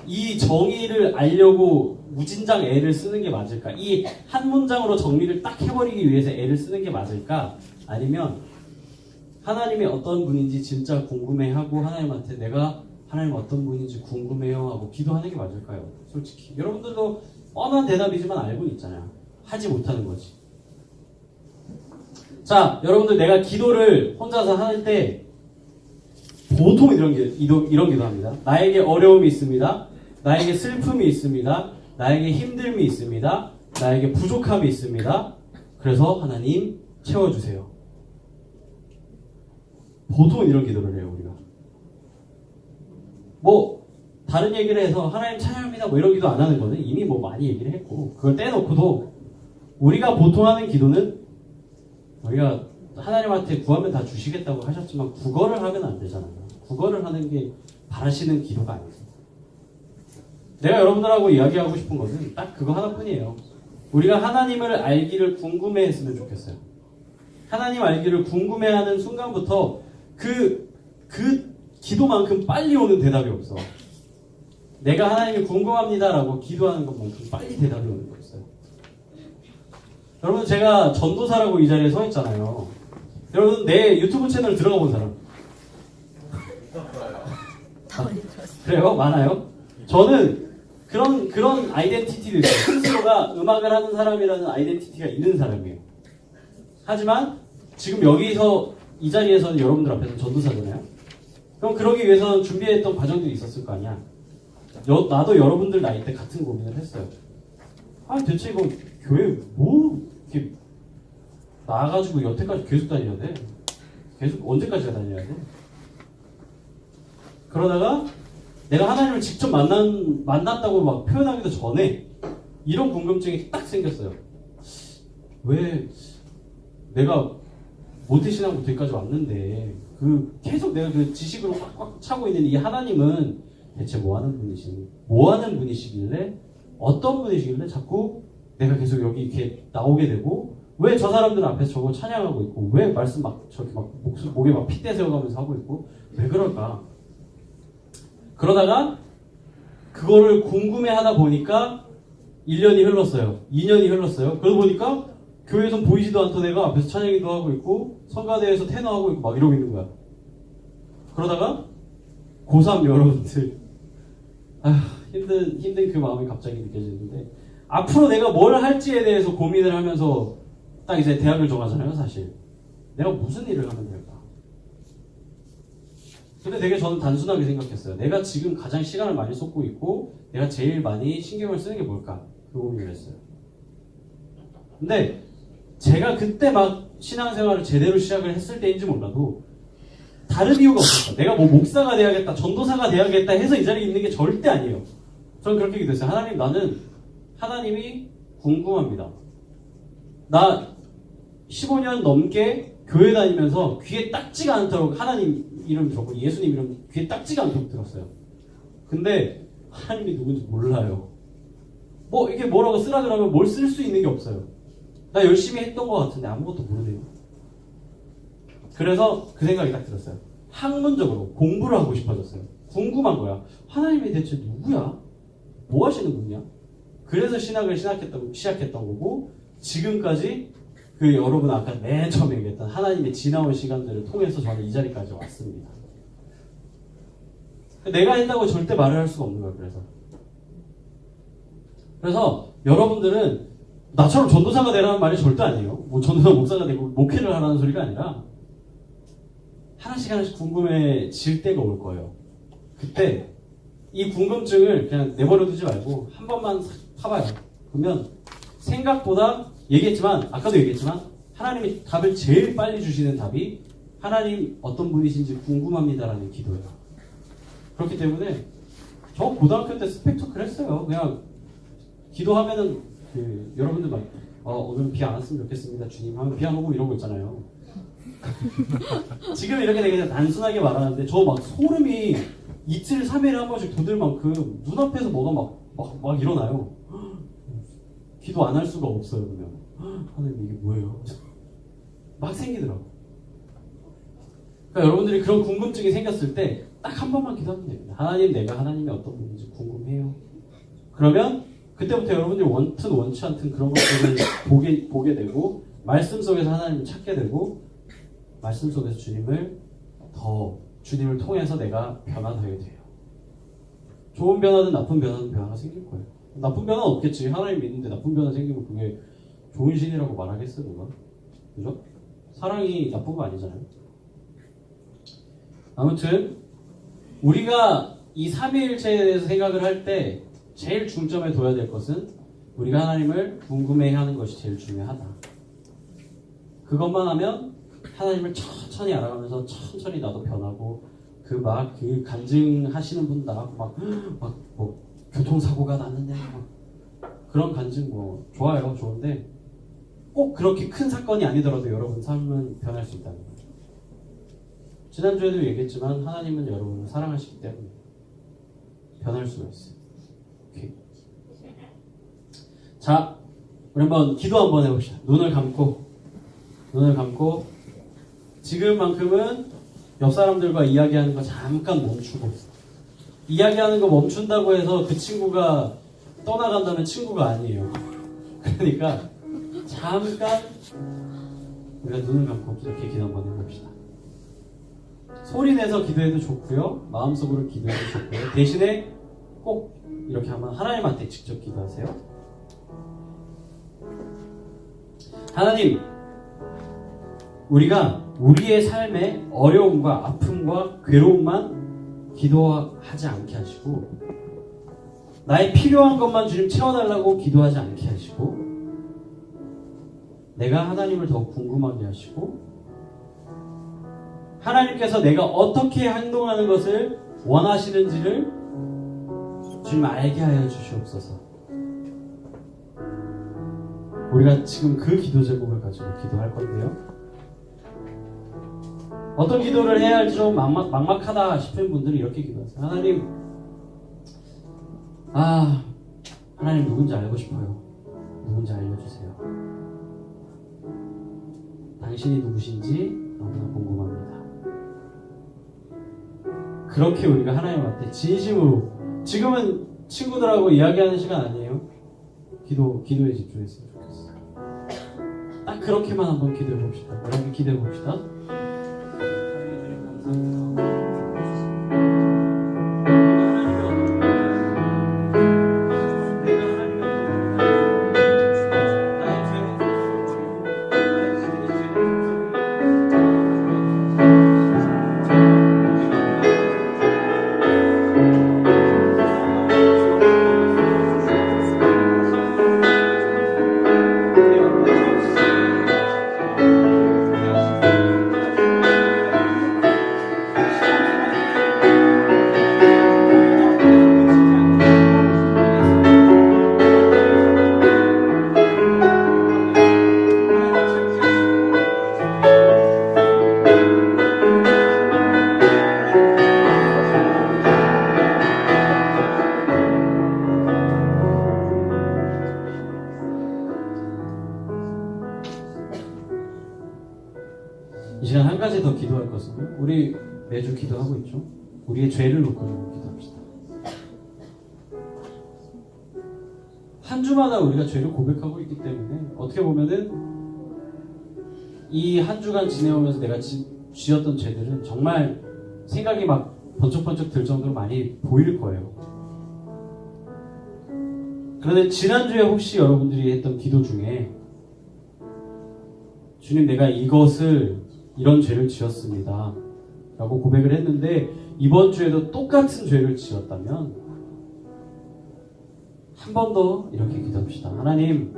이 정의를 알려고 무진장 애를 쓰는 게 맞을까? 이 한 문장으로 정리를 딱 해버리기 위해서 애를 쓰는 게 맞을까? 아니면 하나님이 어떤 분인지 진짜 궁금해하고 하나님한테 내가 하나님 어떤 분인지 궁금해요 하고 기도하는 게 맞을까요? 솔직히 여러분들도 뻔한 대답이지만 알고는 있잖아요. 하지 못하는 거지. 자, 여러분들 내가 기도를 혼자서 할 때 보통 이런 기도합니다. 나에게 어려움이 있습니다. 나에게 슬픔이 있습니다. 나에게 힘듦이 있습니다. 나에게 부족함이 있습니다. 그래서 하나님 채워주세요. 보통 이런 기도를 해요, 우리가. 다른 얘기를 해서 하나님 찬양합니다 이런 기도 안 하는 거는 이미 많이 얘기를 했고, 그걸 떼놓고도 우리가 보통 하는 기도는 우리가 하나님한테 구하면 다 주시겠다고 하셨지만 국어를 하면 안 되잖아요. 국어를 하는 게 바라시는 기도가 아니죠. 내가 여러분들하고 이야기하고 싶은 것은 딱 그거 하나뿐이에요. 우리가 하나님을 알기를 궁금해했으면 좋겠어요. 하나님 알기를 궁금해하는 순간부터 그 기도만큼 빨리 오는 대답이 없어. 내가 하나님이 궁금합니다라고 기도하는 것만큼 빨리 대답이 오는 거 있어요. 여러분, 제가 전도사라고 이 자리에 서 있잖아요. 여러분, 내 유튜브 채널 들어가 본 사람 그래요? 많아요? 저는 그런 아이덴티티도 있어요. 스스로가 음악을 하는 사람이라는 아이덴티티가 있는 사람이에요. 하지만 지금 여기서 이 자리에서는 여러분들 앞에서 전도사잖아요. 그럼 그러기 위해서는 준비했던 과정들이 있었을 거 아니야. 나도 여러분들 나이 때 같은 고민을 했어요. 대체 이거 교회 이렇게 나와가지고 여태까지 계속 다녀야 돼? 계속 언제까지 다녀야 돼? 그러다가 내가 하나님을 직접 만났다고 막 표현하기도 전에 이런 궁금증이 딱 생겼어요. 왜 내가 모태신앙부터 여기까지 왔는데 계속 내가 그 지식으로 꽉꽉 차고 있는 이 하나님은 대체 뭐 하는 분이시길래 어떤 분이시길래 자꾸 내가 계속 여기 이렇게 나오게 되고, 왜 저 사람들 앞에서 저거 찬양하고 있고, 왜 말씀 저렇게 목에 핏대 세워가면서 하고 있고, 왜 그럴까? 그러다가 그거를 궁금해 하다 보니까 1년이 흘렀어요. 2년이 흘렀어요. 그러다 보니까 교회에선 보이지도 않던 애가 앞에서 찬양기도 하고 있고, 성가대에서 테너하고 있고 막 이러고 있는 거야. 그러다가 고3 여러분들, 힘든 그 마음이 갑자기 느껴지는데, 앞으로 내가 뭘 할지에 대해서 고민을 하면서 딱 이제 대학을 정하잖아요, 사실. 내가 무슨 일을 하면 될까? 근데 되게 저는 단순하게 생각했어요. 내가 지금 가장 시간을 많이 쏟고 있고 내가 제일 많이 신경을 쓰는 게 뭘까? 그 고민을 했어요. 근데 제가 그때 막 신앙생활을 제대로 시작을 했을 때인지 몰라도 다른 이유가 없었어. 내가 뭐 목사가 돼야겠다, 전도사가 돼야겠다 해서 이 자리에 있는 게 절대 아니에요. 저는 그렇게 기도했어요. 하나님, 나는 하나님이 궁금합니다. 나 15년 넘게 교회 다니면서 귀에 딱지가 않도록 하나님 이름 들었고 예수님 이름 귀에 딱지가 않도록 들었어요. 근데 하나님이 누군지 몰라요. 뭐 이게 뭐라고 쓰라 그러면 뭘 쓸 수 있는 게 없어요. 나 열심히 했던 것 같은데 아무것도 모르네요. 그래서 그 생각이 딱 들었어요. 학문적으로 공부를 하고 싶어졌어요. 궁금한 거야. 하나님이 대체 누구야? 뭐 하시는 분이야? 그래서 신학을 시작했던 거고, 지금까지 그 여러분 아까 맨 처음에 얘기했던 하나님의 지나온 시간들을 통해서 저는 이 자리까지 왔습니다. 내가 했다고 절대 말을 할 수가 없는 거예요. 그래서 여러분들은 나처럼 전도사가 되라는 말이 절대 아니에요. 뭐 전도사 목사가 되고 목회를 하라는 소리가 아니라 하나씩 궁금해질 때가 올 거예요. 그때 이 궁금증을 그냥 내버려 두지 말고 한 번만 파봐요. 그러면 생각보다 아까도 얘기했지만 하나님이 답을 제일 빨리 주시는 답이 하나님 어떤 분이신지 궁금합니다라는 기도예요. 그렇기 때문에 저 고등학교 때 스펙터클 했어요. 그냥 기도하면은 여러분들 막 오늘 비 안 왔으면 좋겠습니다 주님 하면 비 안 오고 이러고 있잖아요. 지금 이렇게 되게 단순하게 말하는데 저 막 소름이 이틀 3일에 한 번씩 돋을 만큼 눈앞에서 뭐가 막 일어나요. 기도 안 할 수가 없어요. 그냥 하나님 이게 뭐예요? 막 생기더라고. 그러니까 여러분들이 그런 궁금증이 생겼을 때 딱 한 번만 기도하면 됩니다. 하나님, 내가 하나님이 어떤 분인지 궁금해요. 그러면 그때부터 여러분들이 원튼 원치 않든 그런 것들을 보게 되고 말씀 속에서 하나님을 찾게 되고 말씀 속에서 주님을 통해서 내가 변화되게 돼요. 좋은 변화든 나쁜 변화든 변화가 생길 거예요. 나쁜 변화는 없겠지. 하나님 믿는데 나쁜 변화 생기면 그게 좋은 신이라고 말하겠어요, 누가? 그죠? 사랑이 나쁜 거 아니잖아요. 아무튼 우리가 이 삼위일체에 대해서 생각을 할 때 제일 중점에 둬야 될 것은 우리가 하나님을 궁금해하는 것이 제일 중요하다. 그것만 하면 하나님을 천천히 알아가면서 천천히 나도 변하고 그 간증하시는 분다 뭐 교통사고가 났는데 그런 간증 좋아요, 좋은데 꼭 그렇게 큰 사건이 아니더라도 여러분 삶은 변할 수 있다는 거예요. 지난주에도 얘기했지만 하나님은 여러분을 사랑하시기 때문에 변할 수가 있어요. 오케이. 자, 우리 한번 기도 한번 해봅시다. 눈을 감고 지금만큼은 옆 사람들과 이야기하는 거 잠깐 멈추고 이야기하는 거 멈춘다고 해서 그 친구가 떠나간다면 친구가 아니에요. 그러니까 잠깐 우리가 눈을 감고 이렇게 기도 한번 해봅시다. 소리 내서 기도해도 좋고요. 마음속으로 기도해도 좋고요. 대신에 꼭 이렇게 한번 하나님한테 직접 기도하세요. 하나님, 우리가 우리의 삶의 어려움과 아픔과 괴로움만 기도하지 않게 하시고 나의 필요한 것만 주님 채워달라고 기도하지 않게 하시고 내가 하나님을 더 궁금하게 하시고 하나님께서 내가 어떻게 행동하는 것을 원하시는지를 주님 알게 하여 주시옵소서. 우리가 지금 그 기도 제목을 가지고 기도할 건데요. 어떤 기도를 해야 할지 좀 막막하다 싶은 분들은 이렇게 기도하세요. 하나님 누군지 알고 싶어요. 누군지 알려주세요. 당신이 누구신지 너무나 궁금합니다. 그렇게 우리가 하나님한테 진심으로, 지금은 친구들하고 이야기하는 시간 아니에요. 기도에 집중했으면 좋겠어요. 딱 그렇게만 한번 기도해 봅시다. 여러분 기도해 봅시다. 것은 우리 매주 기도하고 있죠. 우리의 죄를 놓고 기도합시다. 한 주마다 우리가 죄를 고백하고 있기 때문에 어떻게 보면은 이 한 주간 지내오면서 내가 지었던 죄들은 정말 생각이 막 번쩍번쩍 들 정도로 많이 보일 거예요. 그런데 지난주에 혹시 여러분들이 했던 기도 중에 주님, 내가 이런 죄를 지었습니다 라고 고백을 했는데 이번 주에도 똑같은 죄를 지었다면 한 번 더 이렇게 기도합시다. 하나님,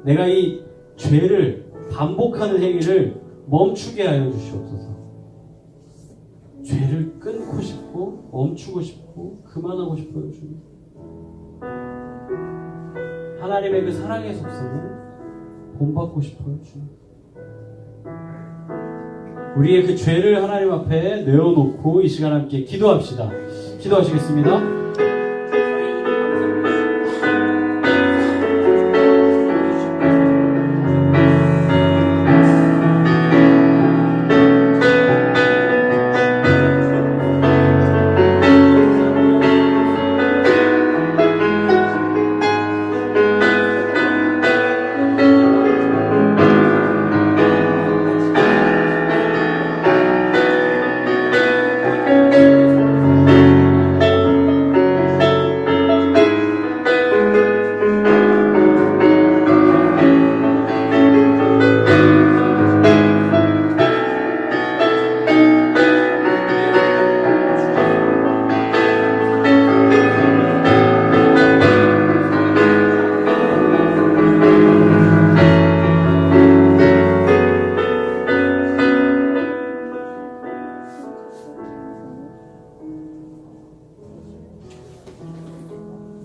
내가 이 죄를 반복하는 행위를 멈추게 하여 주시옵소서. 죄를 끊고 싶고 멈추고 싶고 그만하고 싶어요, 주님. 하나님의 그 사랑의 속성을 본받고 싶어요, 주님. 우리의 그 죄를 하나님 앞에 내어놓고 이 시간 함께 기도합시다. 기도하시겠습니다.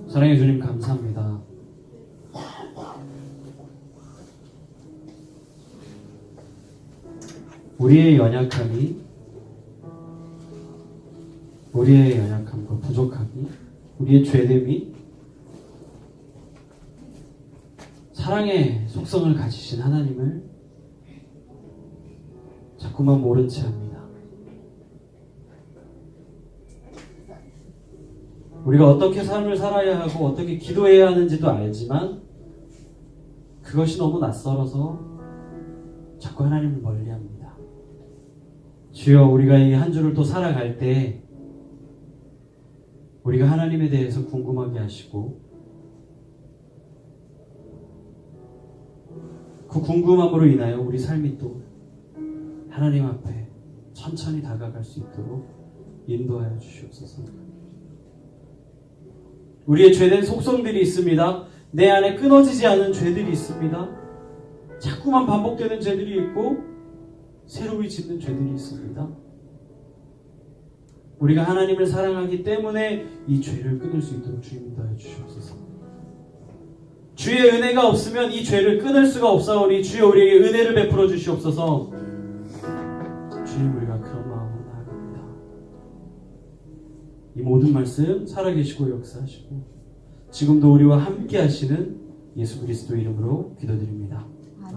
사랑의 주님, 감사합니다. 우리의 연약함과 부족함이, 우리의 죄됨이 사랑의 속성을 가지신 하나님을 자꾸만 모른 채 합니다. 우리가 어떻게 삶을 살아야 하고 어떻게 기도해야 하는지도 알지만 그것이 너무 낯설어서 자꾸 하나님을 멀리합니다. 주여, 우리가 이 한 주를 또 살아갈 때 우리가 하나님에 대해서 궁금하게 하시고 그 궁금함으로 인하여 우리 삶이 또 하나님 앞에 천천히 다가갈 수 있도록 인도하여 주시옵소서. 우리의 죄된 속성들이 있습니다. 내 안에 끊어지지 않은 죄들이 있습니다. 자꾸만 반복되는 죄들이 있고 새로이 짓는 죄들이 있습니다. 우리가 하나님을 사랑하기 때문에 이 죄를 끊을 수 있도록 주님 인도하여 주시옵소서. 주의 은혜가 없으면 이 죄를 끊을 수가 없사오니 주여, 우리에게 은혜를 베풀어 주시옵소서. 주님, 우리가 그런 마음으로 나아갑니다. 이 모든 말씀 살아계시고 역사하시고 지금도 우리와 함께 하시는 예수 그리스도 이름으로 기도드립니다.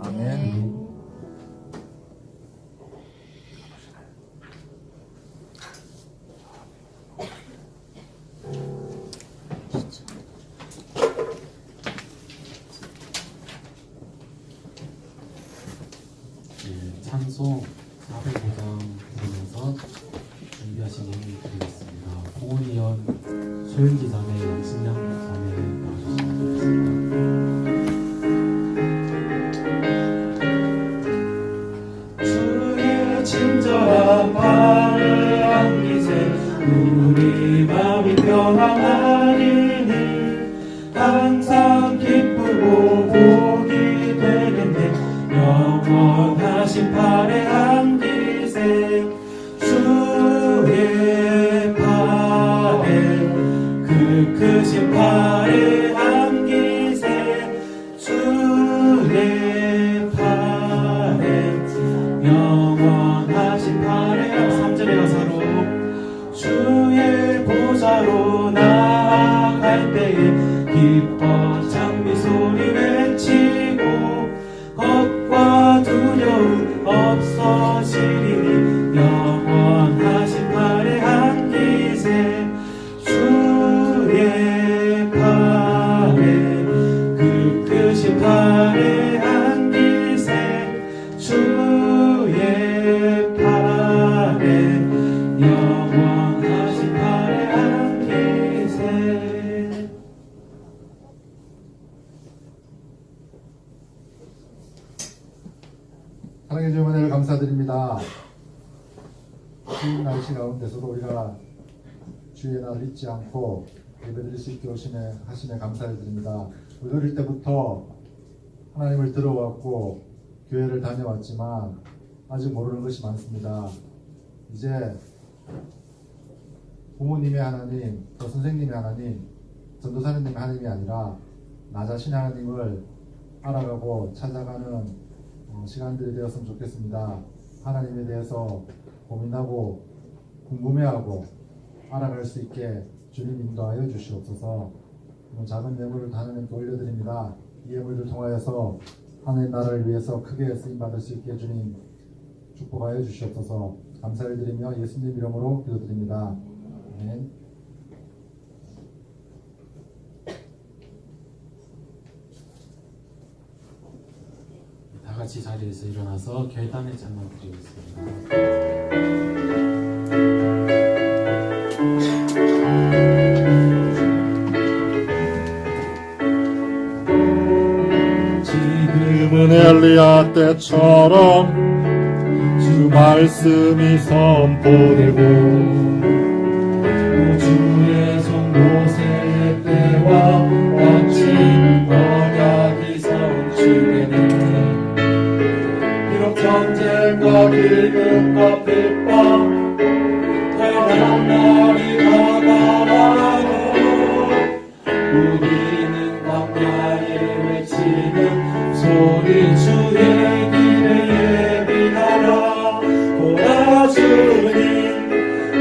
아멘. 찬송 405장 부르면서 준비하신 예물 드리겠습니다. 공원이연 소윤기 자매, 양신양 자매 나와주시면 되겠습니다. 주의 친절한 발을 안기세 우리 마음이 평안하리니 항상 기쁘고 복이 되겠네. 영원하신 팔에 안기세 주의 팔에 그 크신 팔에 안기세 주의 팔에 영원하신 팔에 3절의 가사로 주의 보좌로 나아갈 때에 기뻐 찬미 소리 외치고 겁과 두려움 없어지리니 영원 하나님의 주의 은혜를 감사드립니다. 추운 날씨 가운데서도 우리가 주의 날을 잊지 않고 예배드릴 수 있게 하심에 감사드립니다. 우리 어릴 때부터 하나님을 들어왔고 교회를 다녀왔지만 아직 모르는 것이 많습니다. 이제 부모님의 하나님, 또 선생님의 하나님, 전도사님의 하나님이 아니라 나 자신의 하나님을 알아가고 찾아가는 시간들이 되었으면 좋겠습니다. 하나님에 대해서 고민하고 궁금해하고 알아갈 수 있게 주님 인도하여 주시옵소서. 작은 예물을 하나님께 올려드립니다. 이 예물을 통하여서 하나님 나라를 위해서 크게 쓰임받을 수 있게 주님 축복하여 주시옵소서. 감사를 드리며 예수님 이름으로 기도드립니다. 아멘. 다 같이 자리에서 일어나서 결단의 찬양 드리겠습니다. 지금은 엘리야 때처럼 주 말씀이 선포되고 주의 손 모세의 때와 같이 언약이 성취되네. 비록 전쟁과 기근과 핍박 다양한 날이 다가와도 우리는 광야에 외치는 소리 주의 길에 예비하라. 보라 주님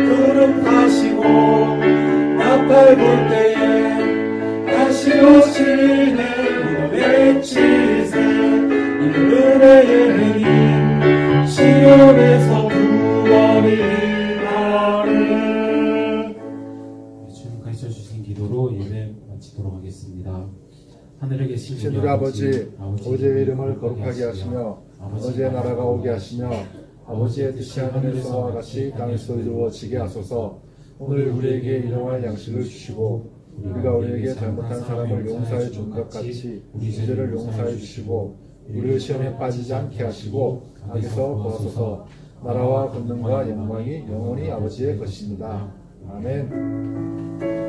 구름 타시고 나팔 불 때에 다시 오시네. 외치세 이는 은혜의 힘 시온에서 구원이 임하네. 주님 가르쳐주신 기도로 예배 마치도록 하겠습니다. 하늘에 계신 우리 아버지, 아버지의 이름을 거룩하게 하시며 아버지의 나라가 오게 하시며 아버지의 뜻이 하늘에서와 같이 땅에서 이루어지게 하소서. 오늘 우리에게 일용할 양식을 주시고 우리가 우리에게 잘못한 사람을 용서해 준 것 같이 우리 죄를 용서해 주시고 우리를 시험에 빠지지 않게 하시고 악에서 구하소서. 나라와 권능과 영광이 영원히 아버지의 것입니다. 아멘.